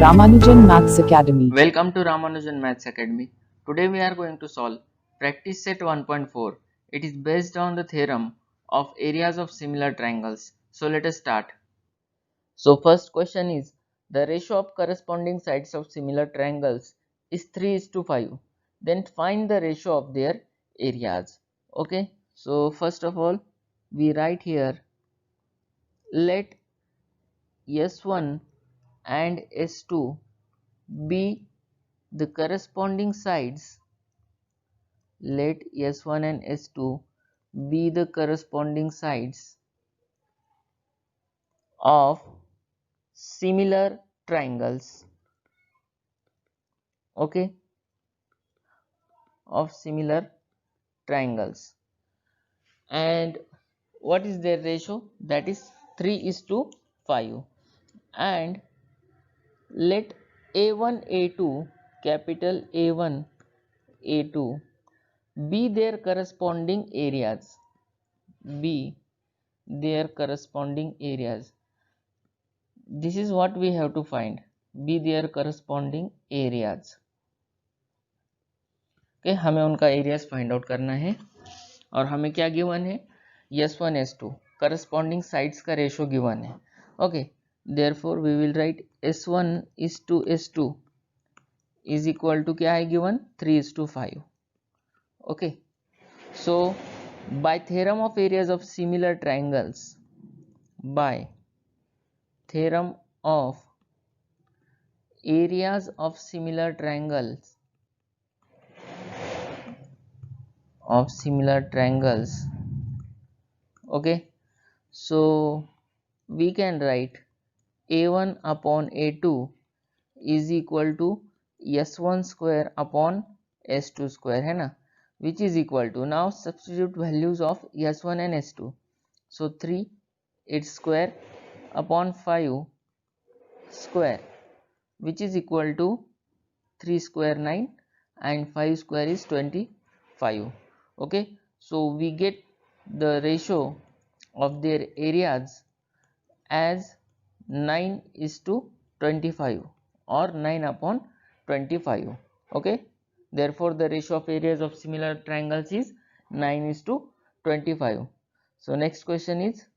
Ramanujan Maths Academy. Welcome to Ramanujan Maths Academy. Today we are going to solve practice set 1.4. It is based on the theorem of areas of similar triangles. So let us start. So first question is, the ratio of corresponding sides of similar triangles is 3:5. Then find the ratio of their areas. Okay. So first of all we write here, let S1 and S2 be the corresponding sides. Let S1 and S2 be the corresponding sides of similar triangles. Okay, of similar triangles. And what is their ratio? That is 3:5. And let A1, A2, capital A1, A2 be their corresponding areas. Be their corresponding areas. This is what we have to find, be their corresponding areas. Okay, हमें उनका areas find out करना है और हमें क्या given है, S1 S2 corresponding sides का ratio given है. Okay, therefore we will write S1 S2 is equal to क्या है given, 3:5. Okay, so by theorem of areas of similar triangles, by theorem of areas of similar triangles, okay, so we can write A1 upon A2 is equal to S1 square upon S2 square है ना, which is equal to, now substitute values of S1 and S2, so 3 its square upon 5 square, which is equal to 3 square 9 and 5 square is 25. Okay, so we get the ratio of their areas as 9:25 or 9 upon 25. Okay, therefore the ratio of areas of similar triangles is 9:25. So next question is,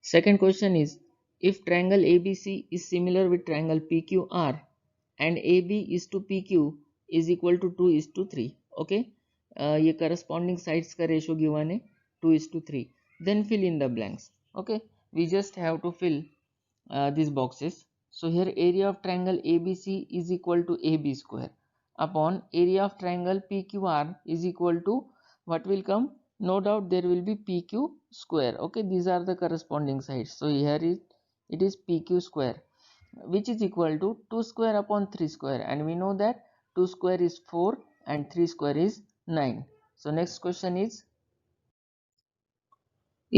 second question is, if triangle ABC is similar with triangle PQR and AB is to PQ is equal to 2:3. Okay, ये corresponding sides का ratio given है 2:3. Then fill in the blanks. Okay, we just have to fill these boxes. So here area of triangle ABC is equal to AB square upon area of triangle PQR is equal to, what will come, no doubt there will be PQ square. Okay, these are the corresponding sides. So here it is PQ square, which is equal to 2 square upon 3 square, and we know that 2 square is 4 and 3 square is 9. So next question is,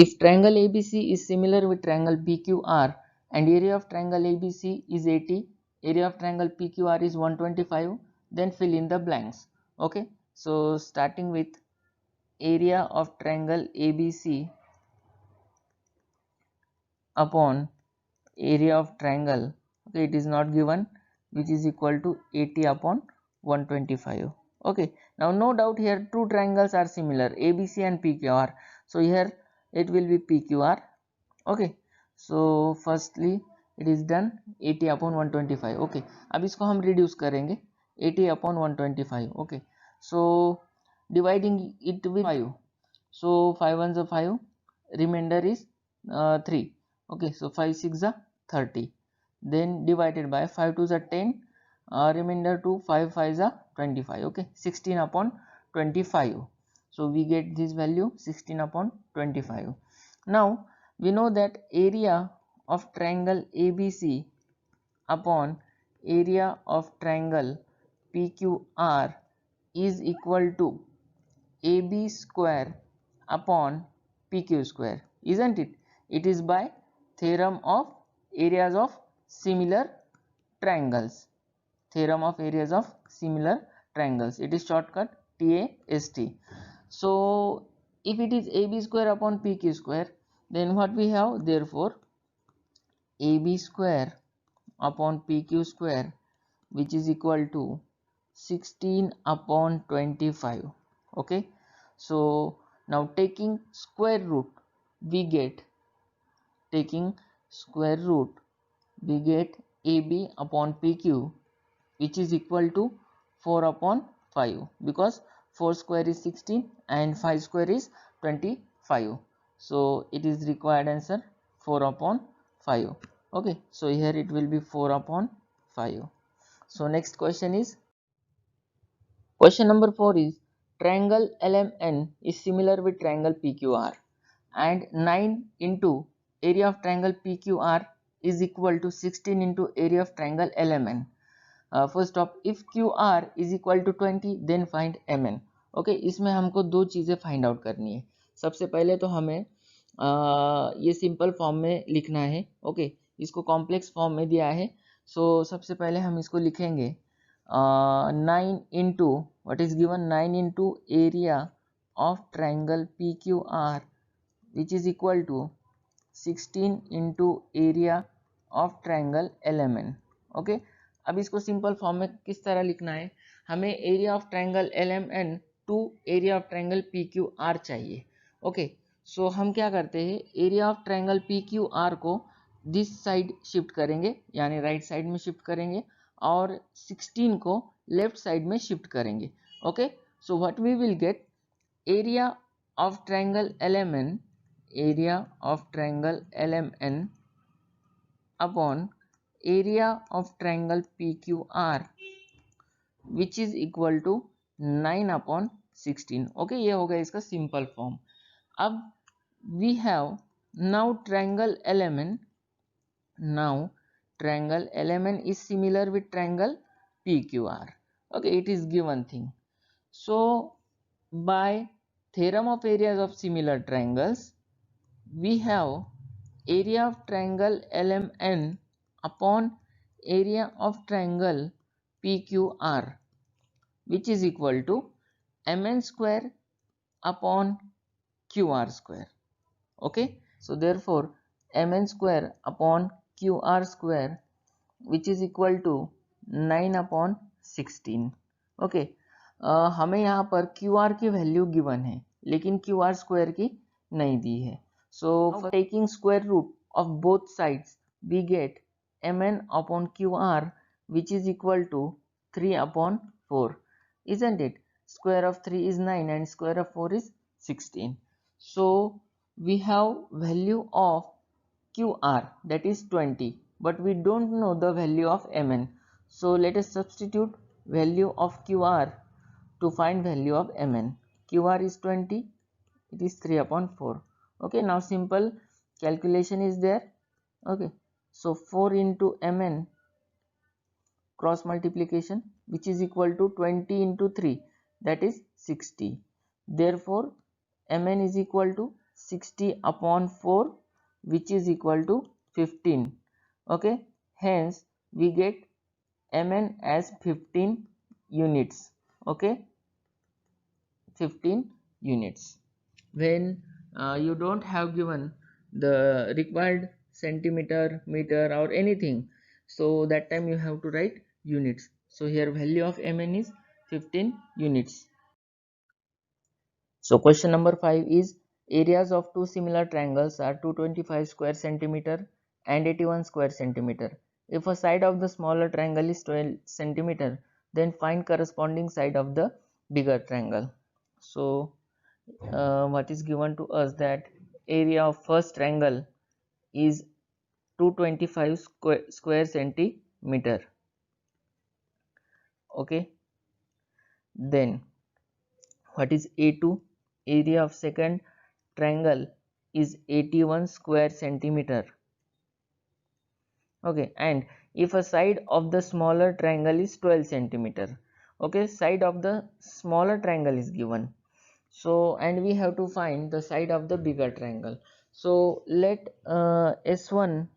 if triangle ABC is similar with triangle PQR and area of triangle ABC is 80, area of triangle PQR is 125, then fill in the blanks. Okay, so starting with area of triangle ABC upon area of triangle, okay, it is not given, which is equal to 80 upon 125. Okay, now no doubt here two triangles are similar, ABC and PQR, so here it will be PQR. Okay, so firstly it is done 80 upon 125. Okay, अब इसको हम reduce करेंगे 80 upon 125. Okay, so dividing it with 5, so 5 ones are 5, remainder is 3. Okay, so 5 6 are 30, then divided by 5 2s are 10, remainder 2, 5 5s are 25. Okay, 16 upon 25. So we get this value 16 upon 25. Now we know that area of triangle ABC upon area of triangle PQR is equal to AB square upon PQ square, isn't it? It is by theorem of areas of similar triangles. Theorem of areas of similar triangles. It is shortcut TAST. So if it is AB square upon PQ square, then what we have, therefore AB square upon PQ square, which is equal to 16 upon 25. Okay, so now taking square root, we get AB upon PQ, which is equal to 4 upon 5, because 4 square is 16 and 5 square is 25. So it is required answer 4 upon 5. Okay, so here it will be 4 upon 5. So next question is, question number 4 is, triangle LMN is similar with triangle PQR, and 9 into area of triangle PQR is equal to 16 into area of triangle LMN. First of if Q R is equal to 20 then find M N. Okay, इसमें हमको दो चीज़ें find out करनी है. सबसे पहले तो हमें ये सिंपल फॉर्म में लिखना है. ओके, इसको कॉम्प्लेक्स फॉर्म में दिया है. सो सबसे पहले हम इसको लिखेंगे 9 into what is given 9 into area of triangle P Q R which is equal to 16 into area of triangle L M N. Okay, अब इसको सिंपल फॉर्म में किस तरह लिखना है, हमें area of triangle L M N to area of triangle P Q R चाहिए. Okay, so हम क्या करते हैं, area of triangle P Q R को दिस साइड शिफ्ट करेंगे, यानी राइट साइड में शिफ्ट करेंगे, और 16 को लेफ्ट साइड में शिफ्ट करेंगे. Okay, so what we will get, area of triangle L M N, area of triangle L M N upon area of triangle PQR which is equal to 9 upon 16. Okay, ये हो गया इसका simple form. अब we have now triangle LMN. Now triangle LMN is similar with triangle PQR. Okay, it is given thing. So by theorem of areas of similar triangles, we have area of triangle LMN upon area of triangle PQR which is equal to mn square upon QR square. Okay, so therefore mn square upon QR square which is equal to 9 upon 16. Okay, हमें यहाँ पर QR की value given है लेकिन QR square की नहीं दी है. So for taking square root of both sides we get mn upon QR which is equal to 3 upon 4, isn't it? Square of 3 is 9 and square of 4 is 16. So we have value of QR, that is 20, but we don't know the value of mn. So let us substitute value of QR to find value of mn. QR is 20, it is 3 upon 4. Okay, now simple calculation is there. Okay, so 4 into mn cross multiplication which is equal to 20 into 3, that is 60. Therefore mn is equal to 60 upon 4 which is equal to 15. Okay, hence we get mn as 15 units. Okay, 15 units. When you don't have given the required centimeter, meter or anything, so that time you have to write units. So here value of mn is 15 units. So question number 5 is, areas of two similar triangles are 225 square centimeter and 81 square centimeter. If a side of the smaller triangle is 12 centimeter, then find corresponding side of the bigger triangle. So what is given to us, that area of first triangle is 225 square centimeter. Okay, then what is A2, area of second triangle is 81 square centimeter. Okay, and if a side of the smaller triangle is 12 centimeter. Okay, side of the smaller triangle is given. So and we have to find the side of the bigger triangle. So let S1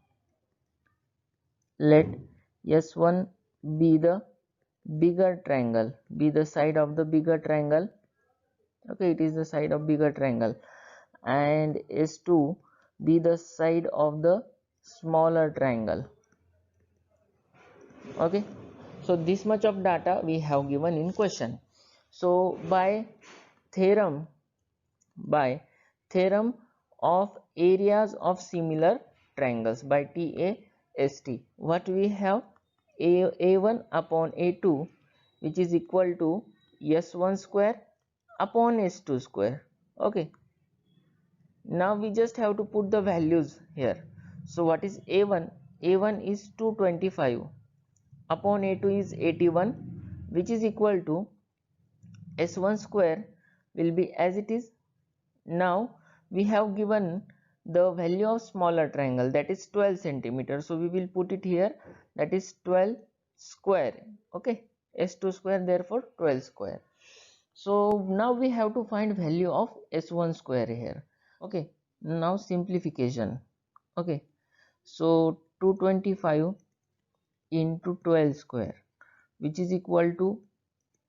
be the bigger triangle, be the side of the bigger triangle. Okay, it is the side of bigger triangle, and S2 be the side of the smaller triangle. Okay, so this much of data we have given in question. So theorem by theorem of areas of similar triangles, by TAST, what we have, a1 upon a2, which is equal to s1 square upon s2 square. Okay, now we just have to put the values here. So what is a1? A1 is 225 upon a2 is 81, which is equal to s1 square will be as it is. Now we have given the value of smaller triangle, that is 12 centimeter, so we will put it here, that is 12 square. Okay, s2 square, therefore 12 square. So now we have to find value of s1 square here. Okay, now simplification. Okay, so 225 into 12 square, which is equal to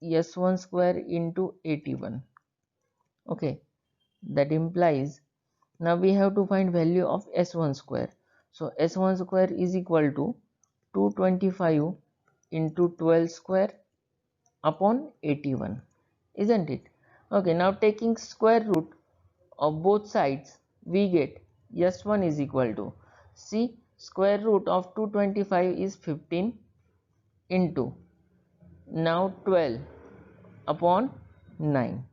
s1 square into 81. Okay, that implies now we have to find value of s1 square. So s1 square is equal to 225 into 12 square upon 81, isn't it? Okay, now taking square root of both sides, we get s1 is equal to, see, square root of 225 is 15 into now 12 upon 9,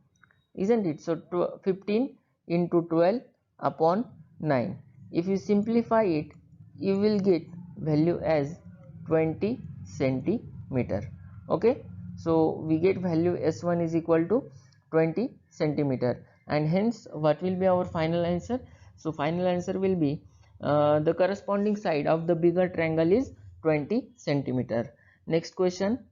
isn't it? So 15 into 12 upon 9. If you simplify it, you will get value as 20 centimeter. Okay, so we get value s1 is equal to 20 centimeter, and hence what will be our final answer? So final answer will be the corresponding side of the bigger triangle is 20 centimeter. Next question.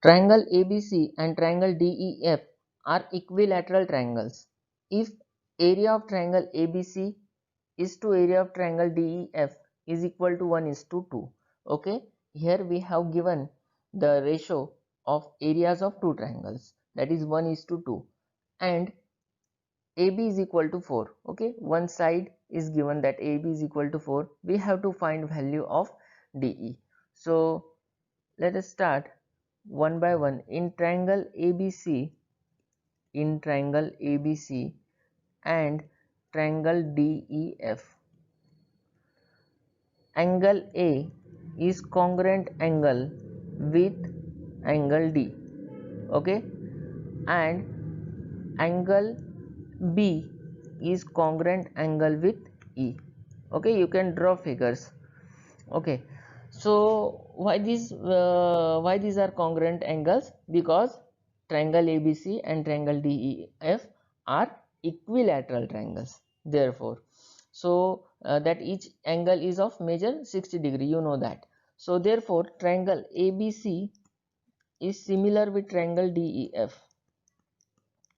Triangle ABC and triangle DEF are equilateral triangles. If area of triangle ABC is to area of triangle DEF is equal to 1 is to 2. Okay, here we have given the ratio of areas of two triangles, that is 1 is to 2, and AB is equal to 4. Okay, one side is given that AB is equal to 4. We have to find value of DE. So let us start one by one. In triangle ABC, and triangle DEF, angle A is congruent angle with angle D. Okay, and angle B is congruent angle with E. Okay, you can draw figures. Okay, so why these are congruent angles? Because triangle ABC and triangle DEF are equilateral triangles, therefore. So that each angle is of measure 60 degree, you know that. So therefore triangle ABC is similar with triangle DEF.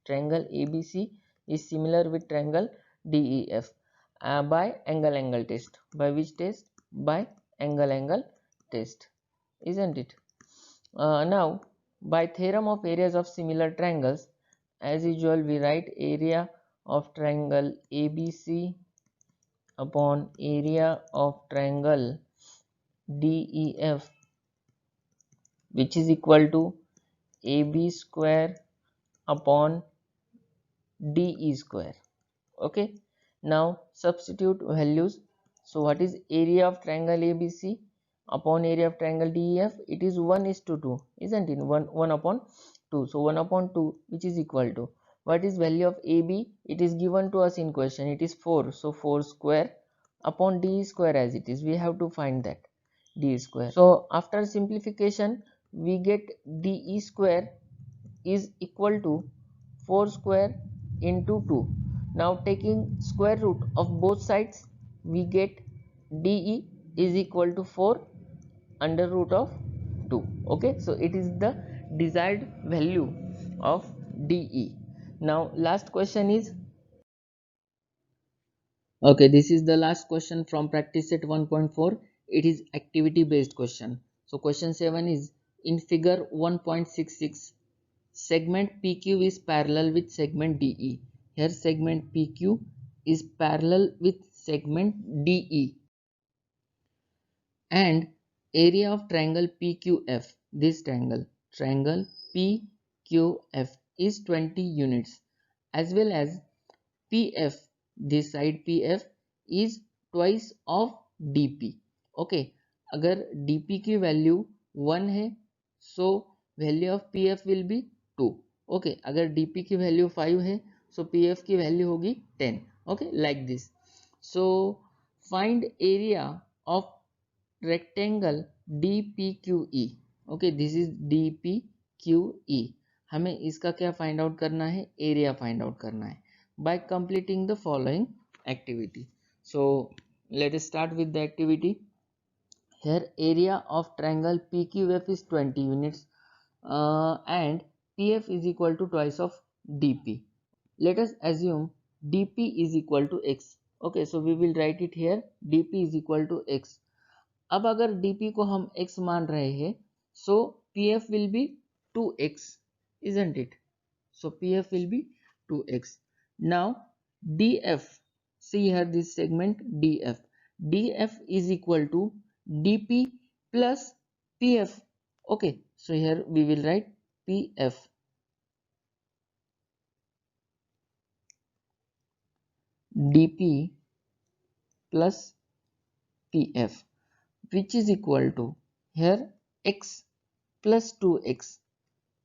Triangle ABC is similar with triangle DEF by angle test. By which test? By angle test, isn't it? Now by theorem of areas of similar triangles, as usual we write area of triangle ABC upon area of triangle DEF, which is equal to AB square upon DE square. Okay, now substitute values. So what is area of triangle ABC upon area of triangle DEF? It is 1 is to 2, isn't it? 1 upon 2. So 1 upon 2, which is equal to, what is value of AB? It is given to us in question, it is 4. So 4 square upon DE square, as it is, we have to find that DE square. So after simplification, we get DE square is equal to 4 square into 2. Now taking square root of both sides, we get DE is equal to 4 under root of 2. Okay, so it is the desired value of DE. Now last question is, okay, this is the last question from practice set 1.4. It is activity based question. So question 7 is, in figure 1.66, segment PQ is parallel with segment DE. Here segment PQ is parallel with segment DE, and area of triangle PQF, this triangle PQF is 20 units, as well as PF, this side PF is twice of DP. Okay, अगर DP की value 1 है so value of PF will be 2. Okay, अगर DP की value 5 है सो PF की value होगी 10. Okay, like this. So find area of rectangle DPQE. Okay, this is DPQE. हमें इसका क्या फाइंड आउट करना है? एरिया फाइंड आउट करना है by completing the following activity. So let us start with the activity. Here area of triangle PQF is 20 units and PF is equal to twice of DP. Let us assume DP is equal to x. Okay, so we will write it here, DP is equal to x. अब अगर DP को हम x मान रहे हैं so PF will be 2x, isn't it? So PF will be 2x. Now DF, see here this segment DF is equal to DP plus PF. Okay, so here we will write PF. DP plus PF, which is equal to here x plus 2x.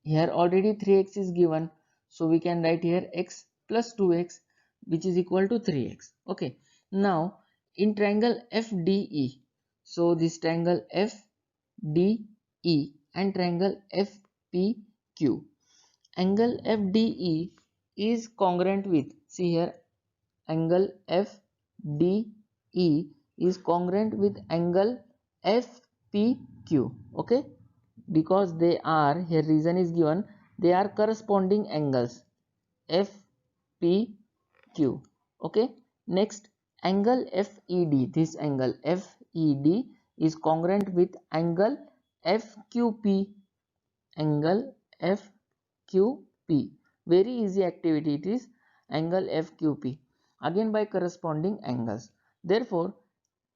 Here already 3x is given, so we can write here x plus 2x, which is equal to 3x. Okay, now in triangle FDE, so this triangle FDE and triangle FPQ, angle FDE is congruent with, see here, angle FDE is congruent with angle FPQ. Okay, because they are, here reason is given, they are corresponding angles FPQ. Okay, next angle FED, this angle FED is congruent with angle FQP, angle FQP. Very easy activity it is, angle FQP, again by corresponding angles. Therefore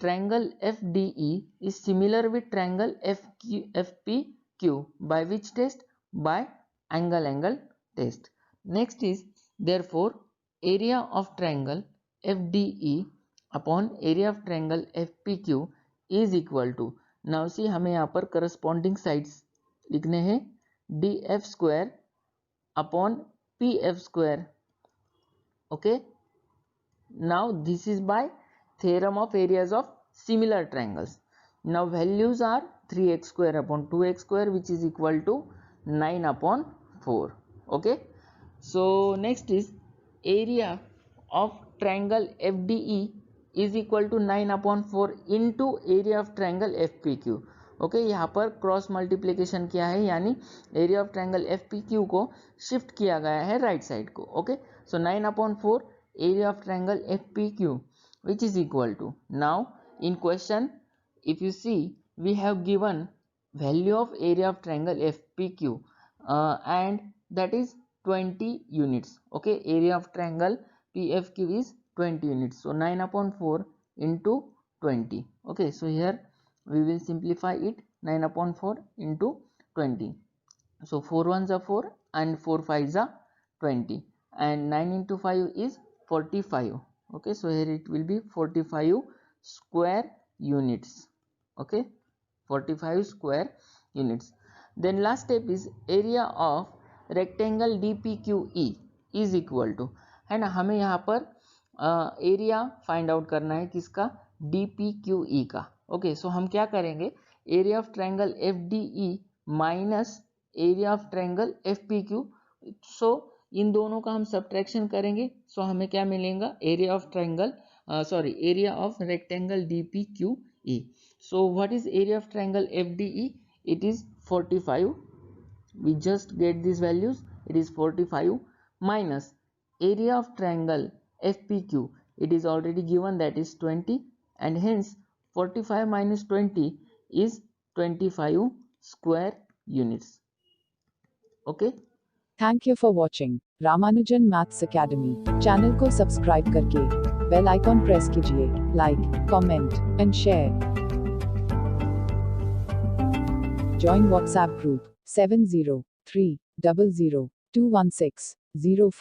triangle FDE is similar with triangle FPQ. By which test? By angle test. Next is, therefore area of triangle FDE upon area of triangle FPQ is equal to, now see हमें यहाँ पर corresponding sides लिखने हैं, DF square upon PF square. Okay, now this is by theorem of areas of similar triangles. Now values are 3x square upon 2x square, which is equal to 9 upon 4. Okay, so next is area of triangle FDE is equal to 9 upon 4 into area of triangle FPQ. Okay, यहाँ पर cross multiplication किया है, यानी area of triangle FPQ को shift किया गया है right side को. Okay, so 9 upon 4 area of triangle FPQ, which is equal to, now in question if you see we have given value of area of triangle FPQ and that is 20 units. Okay, area of triangle PFQ is 20 units, so 9 upon 4 into 20. Okay, so here we will simplify it, 9 upon 4 into 20. So 4 ones are 4 and 4 5s are 20, and 9 into 5 is 45. Okay, so here it will be 45 square units. Okay, 45 square units. Then last step is area of rectangle DPQE is equal to, है ना, हमें यहाँ पर area find out करना है किसका? DPQE का. Okay, so हम क्या करेंगे, area of triangle FDE minus area of triangle FPQ. सो इन दोनों का हम सब्ट्रैक्शन करेंगे, सो हमें क्या मिलेगा? Area of triangle area of rectangle DPQE. So what is area of triangle FDE? It is 45. We just get these values, it is 45 minus area of triangle FPQ, it is already given, that is 20, and hence 45 minus 20 is 25 square units. Okay, Thank you for watching Ramanujan Maths Academy. Channel को subscribe करके bell icon press कीजिए. Like, comment and share. Join WhatsApp group 703 00 216 04.